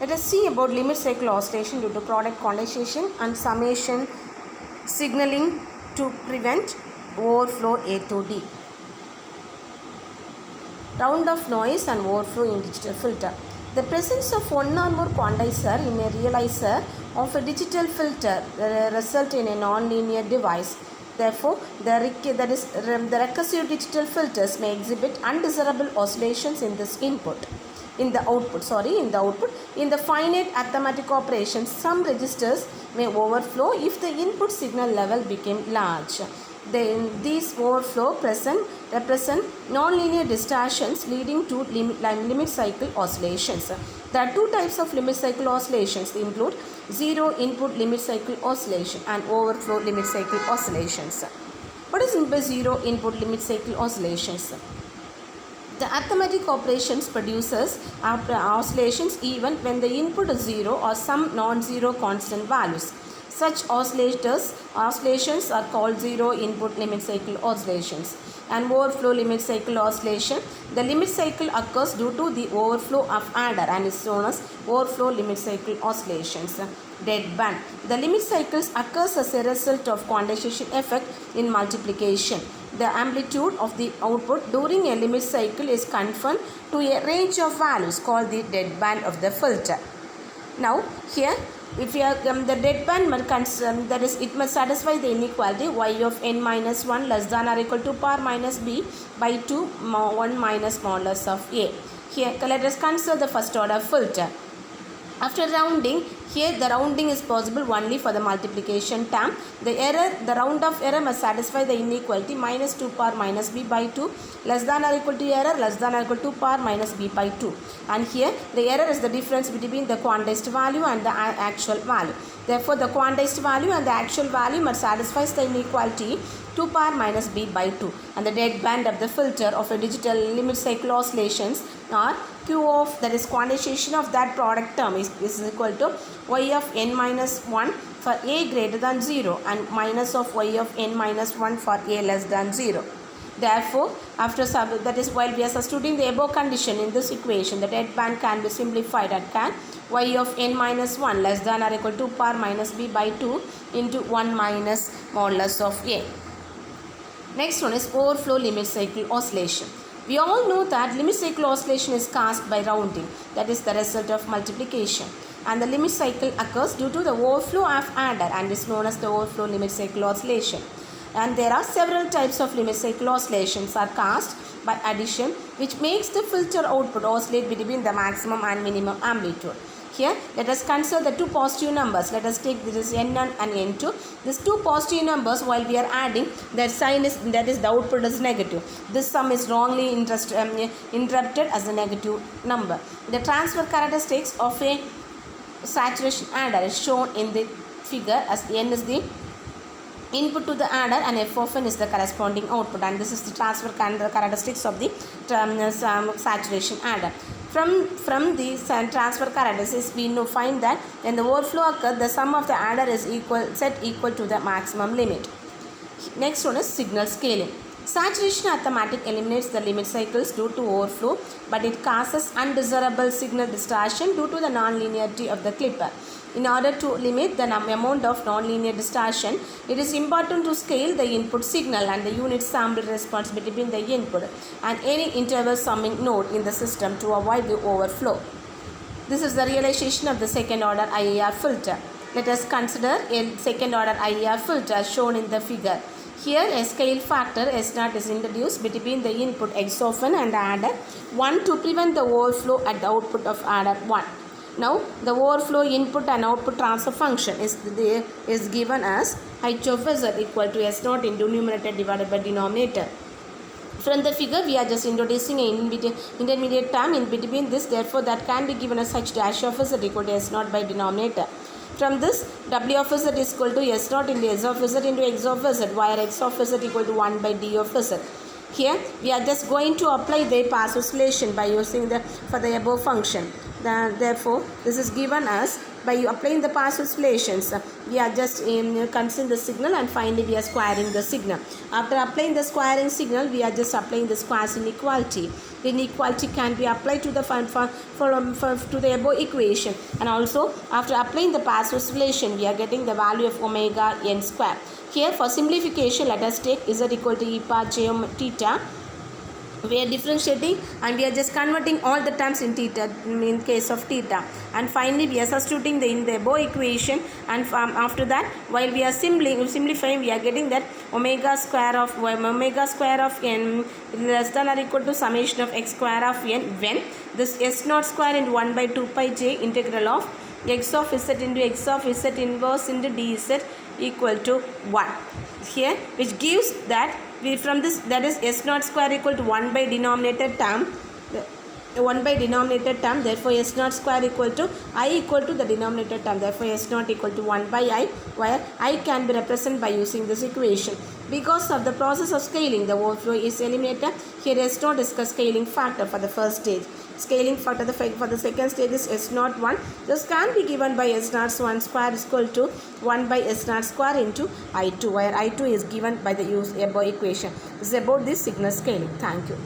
Let us see about limit cycle oscillation due to product quantization and summation signaling to prevent overflow A to D. Round of noise and overflow in digital filter. The presence of one or more quantizer in a realizer of a digital filter result in a nonlinear device. Therefore, the recursive digital filters may exhibit undesirable oscillations in this output. In the output, in the finite arithmetic operations, some registers may overflow if the input signal level became large. Then these overflow represent nonlinear distortions leading to limit cycle oscillations. There are two types of limit cycle oscillations. They include zero input limit cycle oscillation and overflow limit cycle oscillations. What is meant by zero input limit cycle oscillations? The arithmetic operations produces oscillations even when the input is zero or some non-zero constant values. Such oscillations are called zero input limit cycle oscillations. And overflow limit cycle oscillation. The limit cycle occurs due to the overflow of adder and is known as overflow limit cycle oscillations. Deadband. The limit cycles occurs as a result of quantization effect in multiplication. The amplitude of the output during a limit cycle is confined to a range of values called the deadband of the filter. Now here, if you have the deadband, that is, it must satisfy the inequality y of n minus 1 less than or equal to power minus b by 2 1 minus modulus of a. Here, let us consider the first order filter. After rounding, here the rounding is possible only for the multiplication term. The round of error must satisfy the inequality minus 2 power minus b by 2 less than or equal to error less than or equal to power minus b by 2. And here the error is the difference between the quantized value and the actual value. Therefore, the quantized value and the actual value must satisfy the inequality 2 power minus b by 2. And the deadband of the filter of a digital limit cycle oscillations are Q of, that is, quantization of that product term is equal to y of n minus 1 for a greater than 0 and minus of y of n minus 1 for a less than 0. Therefore, that is, while we are substituting the above condition in this equation, the deadband can be simplified at y of n minus 1 less than or equal to power minus b by 2 into 1 minus modulus of a. Next one is overflow limit cycle oscillation. We all know that limit cycle oscillation is caused by rounding, that is the result of multiplication. And the limit cycle occurs due to the overflow of adder and is known as the overflow limit cycle oscillation. And there are several types of limit cycle oscillations are caused by addition, which makes the filter output oscillate between the maximum and minimum amplitude. Here, let us consider the two positive numbers. Let us take this n1 and n2. These two positive numbers, while we are adding, their sign is, that is, the output is negative. This sum is wrongly interrupted as a negative number. The transfer characteristics of a saturation adder is shown in the figure as n is the input to the adder and f of n is the corresponding output, and this is the transfer characteristics of the saturation adder. From the transfer characteristics, we find that when the overflow occurs, the sum of the adder is set equal to the maximum limit. Next one is signal scaling. Saturation arithmetic eliminates the limit cycles due to overflow, but it causes undesirable signal distortion due to the nonlinearity of the clipper. In order to limit the amount of nonlinear distortion, it is important to scale the input signal and the unit sample response between the input and any interval summing node in the system to avoid the overflow. This is the realization of the second order IIR filter. Let us consider a second order IIR filter as shown in the figure. Here a scale factor S0 is introduced between the input X of n and the adder 1 to prevent the overflow at the output of adder 1. Now, the overflow input and output transfer function is given as h of z equal to S0 into numerator divided by denominator. From the figure, we are just introducing an intermediate term in between this. Therefore, that can be given as h dash of z equal to S0 by denominator. From this, w of z is equal to S0 into s of z into x of z, where x of z equal to 1 by d of z. Here, we are just going to apply the pass oscillation by using for the above function. Therefore, this is given us by applying the past oscillations. We are just considering the signal and finally we are squaring the signal. After applying the squaring signal, we are just applying the squares inequality. The inequality can be applied to the to the above equation, and also after applying the past oscillation, we are getting the value of omega n square. Here for simplification, let us take z equal to e power j theta. We are differentiating and we are just converting all the terms in theta in case of theta, and finally we are substituting in the above equation, and after that while we are simplifying we are getting that omega square of n less than or equal to summation of x square of n when this s naught square into 1 by 2 pi j integral of x of z into x of z inverse into dz equal to 1 here, which gives that from this, that is s naught square equal to 1 by denominator term, therefore s naught square equal to I equal to the denominator term, therefore s naught equal to 1 by I, where I can be represented by using this equation. Because of the process of scaling, the overflow is eliminated. Here s naught is the scaling factor for the first stage. Scaling factor for the second stage is s naught 1. This can be given by s naught 1 square is equal to 1 by s naught square into I2, where I2 is given by the use above equation. This is about this signal scaling. Thank you.